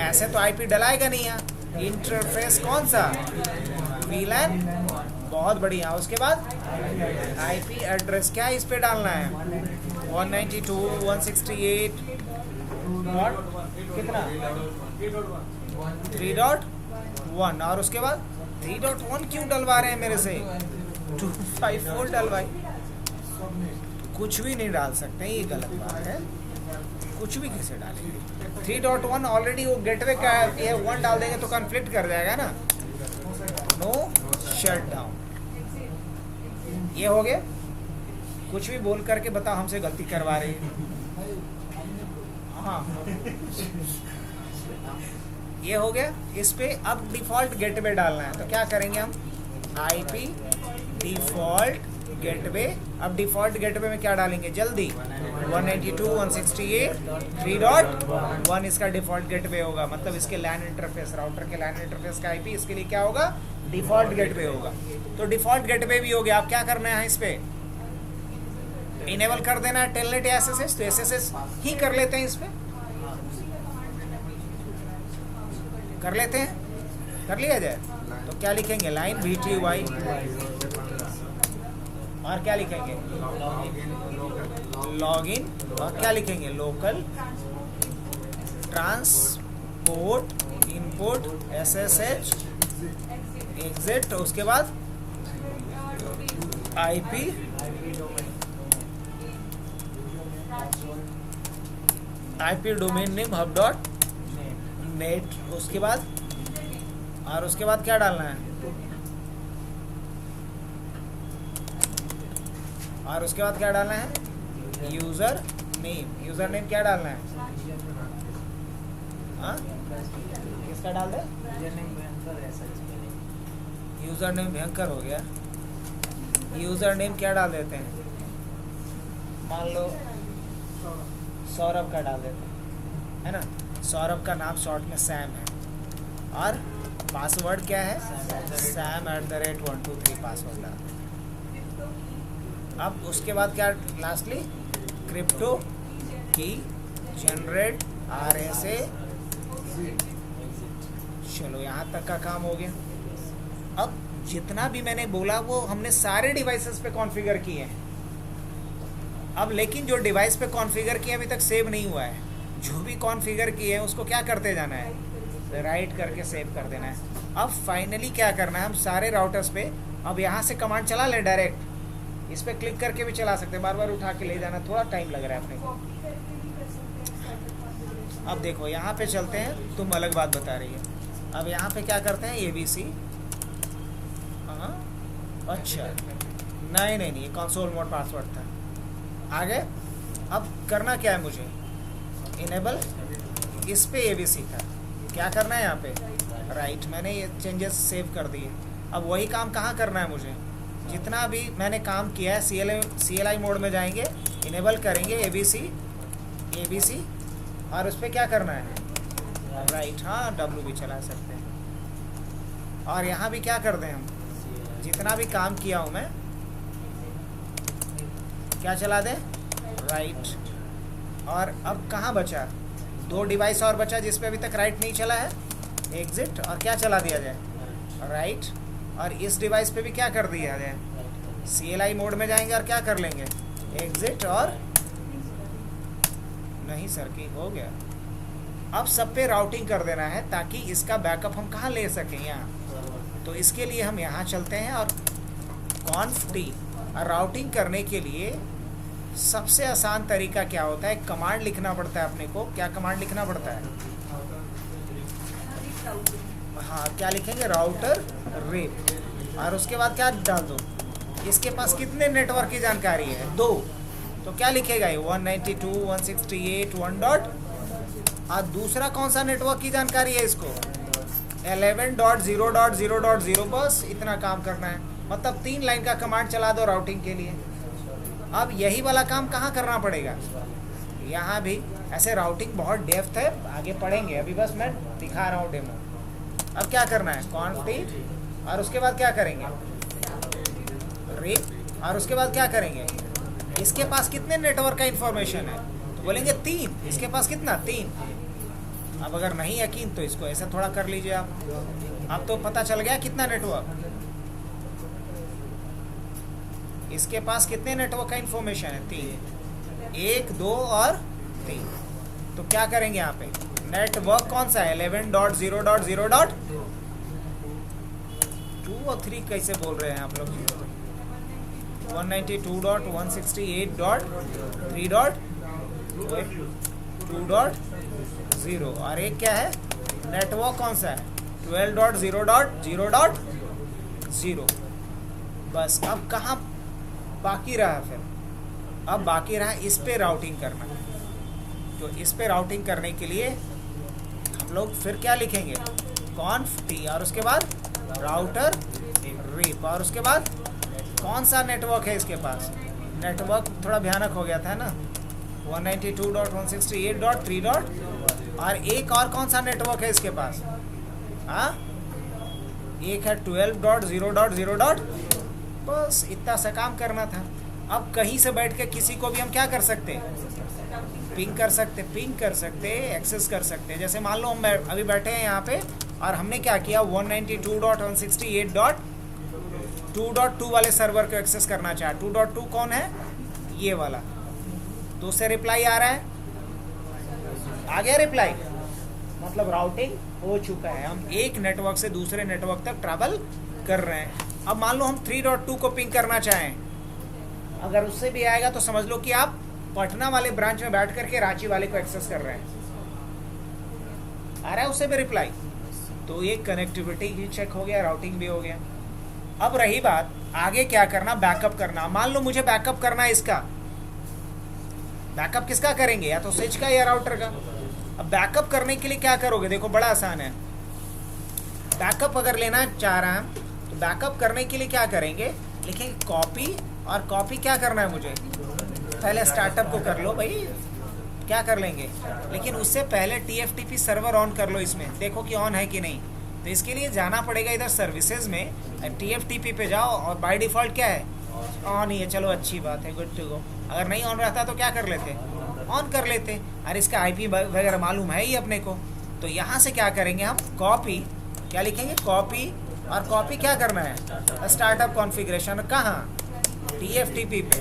ऐसे तो IP डलाएगा नहीं यहाँ. इंटरफेस कौन सा? VLAN. बहुत बढ़िया. उसके बाद IP एड्रेस क्या इस पे डालना है? 192.168. कितना? 3.1. और उसके बाद 3.1 क्यों डलवा रहे हैं मेरे से? 254 डलवाई. कुछ भी नहीं डाल सकते, ये गलत बात है। कुछ भी कैसे डालेंगे? 3.1 ऑलरेडी वो गेटवे का ये 1 डाल देंगे तो कॉन्फ्लिक्ट कर जाएगा ना। नो शट डाउन, ये हो गया। कुछ भी बोल करके बताओ हमसे गलती करवा रही है। हाँ ये हो गया। इस पे अब डिफ़ॉल्ट गेटवे डालना है तो क्या करेंगे हम? IP default gateway. अब डिफ़ॉल्ट गेटवे में क्या डालेंगे जल्दी? 192.168.3.1 इसका डिफ़ॉल्ट गेटवे होगा, मतलब इसके लैन इंटरफेस, राउटर के लैन इंटरफेस का IP इसके लिए क्या होगा? डिफ़ॉल्ट गेटवे होगा। तो डिफ़ॉल्ट गेटवे भी हो गया। अब क्या करना है? इस पे इनेबल कर देना है टेलनेट या SSH। तो SSH ही कर लेते हैं, इस पे कर लेते हैं, कर लिया जाए। तो क्या लिखेंगे? लाइन VTY और क्या लिखेंगे? लॉगिन और क्या लिखेंगे? Local transport input SSH exit. उसके बाद IP डोमेन नेम hub.net। उसके बाद क्या डालना है? और उसके बाद क्या डालना है? User name. यूजर नेम क्या डालना है? हाँ किसका डाल दे? यूजर नेम भयंकर हो गया। यूजर नेम क्या डाल देते हैं? मान लो सौरभ का डाल देते हैं, है ना। सौरभ का नाम शॉर्ट में सैम है और पासवर्ड क्या है? sam@123 पासवर्ड डाल। अब उसके बाद क्या? लास्टली क्रिप्टो की जनरेट RSA। चलो यहाँ तक का काम हो गया। अब जितना भी मैंने बोला वो हमने सारे डिवाइसेस पे कॉन्फ़िगर किए हैं। अब लेकिन जो डिवाइस पे कॉन्फ़िगर किए अभी तक सेव नहीं हुआ है। जो भी कॉन्फ़िगर किए हैं उसको क्या करते जाना है? राइट करके सेव कर देना है। अब फाइनली क्या करना है? हम सारे राउटर्स पे अब यहाँ से कमांड चला लें डायरेक्ट। इस पर क्लिक करके भी चला सकते हैं, बार बार उठा के ले जाना थोड़ा टाइम लग रहा है अपने को। अब देखो यहाँ पे चलते हैं, तुम अलग बात बता रही है। अब यहाँ पे क्या करते हैं? ABC। हाँ अच्छा नहीं, ये कंसोल मोड पासवर्ड था। आगे अब करना क्या है मुझे? इनेबल इस पे ABC था। क्या करना है यहाँ पे? राइट। मैंने ये चेंजेस सेव कर दिए। अब वही काम कहाँ करना है मुझे? जितना भी मैंने काम किया है CLI मोड में जाएंगे, इनेबल करेंगे ABC और उस पर क्या करना है? राइट। हाँ W भी चला सकते हैं। और यहाँ भी क्या कर दें हम? जितना भी काम किया हूँ मैं क्या चला दें? राइट। और अब कहाँ बचा? 2 डिवाइस और बचा जिस पे अभी तक राइट नहीं चला है। एग्जिट और क्या चला दिया जाए? राइट। और इस डिवाइस पे भी क्या कर दिया जाए? CLI मोड में जाएंगे और क्या कर लेंगे? एग्जिट और नहीं सर की हो गया। अब सब पे राउटिंग कर देना है ताकि इसका बैकअप हम कहाँ ले सकें? यहाँ। तो इसके लिए हम यहाँ चलते हैं और conft राउटिंग करने के लिए सबसे आसान तरीका क्या होता है? कमांड लिखना पड़ता है अपने को। क्या कमांड लिखना पड़ता है? हाँ क्या लिखेंगे? Router rip. और उसके बाद क्या डाल दो? इसके पास कितने नेटवर्क की जानकारी है? 2। तो क्या लिखेगा ये? 192.168.1. और दूसरा कौन सा नेटवर्क की जानकारी है इसको? 11.0.0.0. बस इतना काम करना है। मतलब 3 लाइन का कमांड चला दो राउटिंग के लिए। अब यही वाला काम कहाँ करना पड़ेगा? यहाँ भी ऐसे राउटिंग बहुत डेप्थ है, आगे पढ़ेंगे, अभी बस मैं दिखा रहा हूँ डेमो। अब क्या करना है? कॉन्फ़िग और उसके बाद क्या करेंगे? रिप और उसके बाद क्या करेंगे? इसके पास कितने नेटवर्क का इंफॉर्मेशन है? तो बोलेंगे 3। इसके पास कितना? 3। अब अगर नहीं यकीन तो इसको ऐसा थोड़ा कर लीजिए आप। अब तो पता चल गया कितना नेटवर्क। इसके पास कितने नेटवर्क का इंफॉर्मेशन है? 3। 1, 2 और 3। तो क्या करेंगे यहाँ पे? नेटवर्क कौन सा है? 11.0.0.2 और 3 कैसे बोल रहे हैं आप लोग? 192.168.3.2.0 और एक क्या है नेटवर्क कौन सा है 12.0.0.0। बस अब कहाँ बाकी रहा फिर, अब बाकी रहा इस पे राउटिंग करना। तो इस पे राउटिंग करने के लिए हम लोग फिर क्या लिखेंगे conf t और उसके बाद राउटर रिप और उसके बाद कौन सा नेटवर्क है इसके पास। नेटवर्क थोड़ा भयानक हो गया था ना 192.168.3. और एक और कौन सा नेटवर्क है इसके पास, हाँ एक है 12.0.0. बस इतना सा काम करना था। अब कहीं से बैठ के किसी को भी हम क्या कर सकते पिंग कर सकते एक्सेस कर सकते। जैसे मान लो हम अभी बैठे हैं यहाँ पे और हमने क्या किया 192.168.2.2 वाले सर्वर को एक्सेस करना चाहा। 2.2 कौन है, ये वाला। तो उससे रिप्लाई आ रहा है, आ गया रिप्लाई, मतलब राउटिंग हो चुका है। हम एक नेटवर्क से दूसरे नेटवर्क तक ट्रैवल कर रहे हैं। अब मान लो हम 3.2 को पिंग करना चाहें, अगर उससे भी आएगा तो समझ लो कि आप पटना वाले ब्रांच में बैठ करके रांची वाले को एक्सेस कर रहे हैं। आ रहा है उससे भी रिप्लाई। तो ये कनेक्टिविटी भी चेक हो गया, राउटिंग भी हो गया। अब रही बात आगे क्या करना, बैकअप करना। मान लो मुझे बैकअप करना है इसका, बैकअप किसका करेंगे, या तो स्विच का या राउटर का। अब बैकअप करने के लिए क्या करोगे, देखो बड़ा आसान है। बैकअप अगर लेना चाह रहा है तो बैकअप करने के लिए क्या करेंगे, लिखेंगे कॉपी। और कॉपी क्या करना है मुझे, पहले स्टार्टअप को कर लो भाई, क्या कर लेंगे, लेकिन उससे पहले TFTP सर्वर ऑन कर लो। इसमें देखो कि ऑन है कि नहीं। तो इसके लिए जाना पड़ेगा इधर सर्विसेज में, TFTP पे जाओ और बाय डिफ़ॉल्ट क्या है ऑन ही है। चलो अच्छी बात है, गुड टू गो। अगर नहीं ऑन रहता तो क्या कर लेते, ऑन कर लेते। और इसका IP वगैरह मालूम है ही अपने को। तो यहाँ से क्या करेंगे हम, कॉपी, क्या लिखेंगे कॉपी। और कॉपी क्या करना है, स्टार्टअप कॉन्फ़िगरेशन कहाँ, TFTP पे।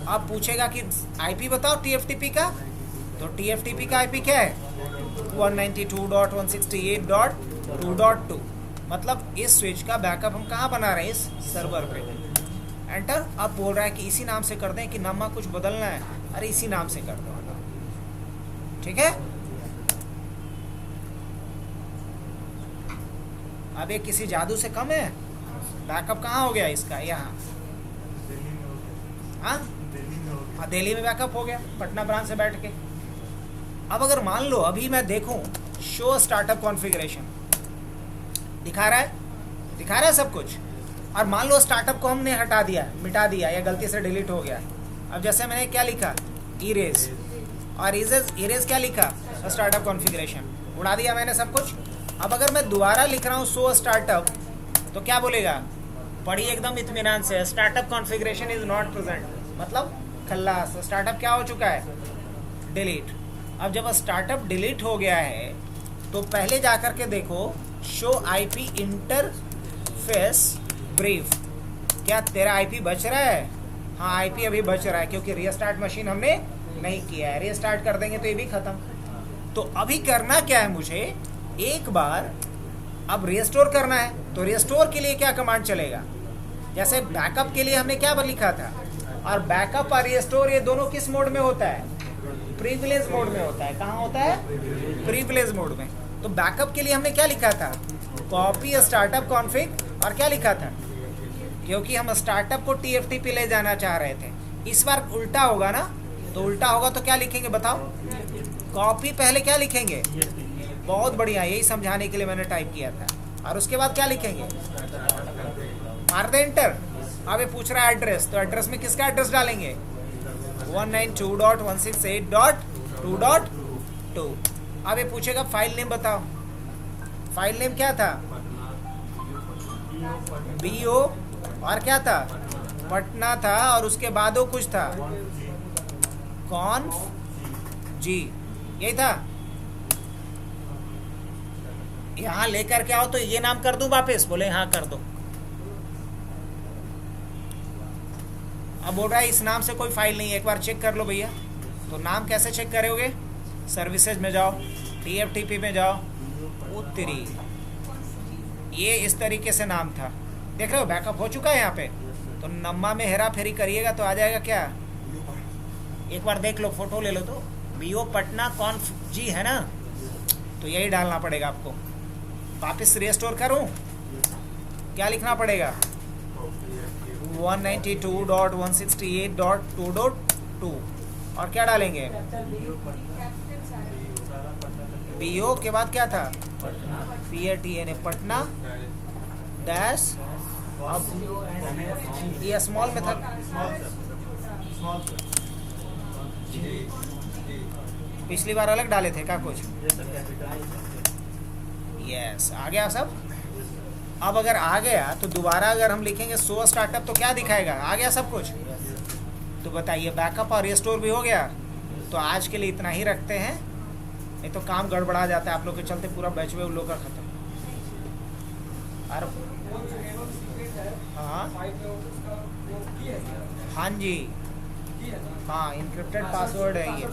अब पूछेगा कि IP बताओ TFTP का, तो TFTP का IP क्या है 192.168.2.2। मतलब इस स्विच का बैकअप हम कहाँ बना रहे हैं, इस सर्वर पे। एंटर। अब बोल रहा है कि इसी नाम से कर दें कि नाम कुछ बदलना है, अरे इसी नाम से कर दो, ठीक है। अब ये किसी जादू से कम है। बैकअप कहाँ हो गया इसका, यहाँ, हाँ दिल्ली में बैकअप हो गया, पटना ब्रांच से बैठ के। अब अगर मान लो अभी मैं देखूं शो स्टार्टअप कॉन्फ़िगरेशन, दिखा रहा है सब कुछ। और मान लो स्टार्टअप को हमने हटा दिया, मिटा दिया, या गलती से डिलीट हो गया। अब जैसे मैंने क्या लिखा इरेज, और इरेज क्या लिखा स्टार्टअप कॉन्फ़िगरेशन, उड़ा दिया मैंने सब कुछ। अब अगर मैं दोबारा लिख रहा हूँ शो स्टार्टअप, तो क्या बोलेगा, पढ़िए एकदम इत्मीनान से, startup configuration is not present, मतलब खल्लास, स्टार्टअप क्या हो चुका है, डिलीट। अब जब स्टार्टअप डिलीट हो गया है तो पहले जा कर के देखो शो IP इंटरफेस ब्रीफ, क्या तेरा IP बच रहा है, हाँ IP अभी बच रहा है, क्योंकि रीस्टार्ट मशीन हमने नहीं किया है। रीस्टार्ट कर देंगे तो ये भी ख़त्म। तो अभी करना क्या है मुझे, एक बार अब रिस्टोर करना है। तो रिस्टोर के लिए क्या कमांड चलेगा, जैसे बैकअप के लिए हमने क्या लिखा था, और बैकअप और रिस्टोर ये दोनों किस मोड में होता है, प्रिविलेज मोड में होता है। कहाँ होता है, प्रिविलेज मोड में। तो बैकअप के लिए हमने क्या लिखा था, कॉपी स्टार्टअप कॉन्फ़िग, और क्या लिखा था, क्योंकि हम स्टार्टअप को TFTP ले जाना चाह रहे थे। इस बार उल्टा होगा ना, तो उल्टा होगा तो क्या लिखेंगे बताओ, कॉपी पहले क्या लिखेंगे, बहुत बढ़िया, यही समझाने के लिए मैंने टाइप किया था। और उसके बाद क्या लिखेंगे, मार दे एंटर। अब ये पूछ रहा है एड्रेस, तो एड्रेस में किसका एड्रेस डालेंगे, 192.168.2.2। अब ये पूछेगा फाइल नेम बताओ, फाइल नेम क्या था, BO, और क्या था, पटना था, और उसके बाद वो कुछ था कॉन्फ जी, यही था। यहाँ लेकर के आओ तो ये नाम कर दूं वापस, बोले हाँ कर दो। अब बोल रहा है इस नाम से कोई फाइल नहीं है, एक बार चेक कर लो भैया। तो नाम कैसे चेक करोगे, सर्विसेज में जाओ, TFTP में जाओ, उत्तरी, ये इस तरीके से नाम था, देख रहे हो बैकअप हो चुका है यहाँ पे। तो नम्मा में हेरा फेरी करिएगा तो आ जाएगा क्या? एक बार देख लो, फोटो ले लो तो बीओ पटना कॉन्फ जी है ना, तो यही डालना पड़ेगा आपको। वापस रिस्टोर करूं, क्या लिखना पड़ेगा? 192.168.2.2 और क्या डालेंगे? बीओ के बाद क्या था? PATNA पटना डैश, अब ये स्मॉल में था, पिछली बार अलग डाले थे क्या कुछ? यस, आ गया सब। अब अगर आ गया तो दोबारा अगर हम लिखेंगे शो स्टार्टअप तो क्या दिखाएगा? आ गया सब कुछ। तो बताइए, बैकअप और रिस्टोर भी हो गया। तो आज के लिए इतना ही रखते हैं, नहीं तो काम गड़बड़ा जाता है आप लोग के चलते, पूरा बैच वे उन लोग का खत्म। हाँ हाँ जी, हाँ, इनक्रिप्टेड पासवर्ड है ये।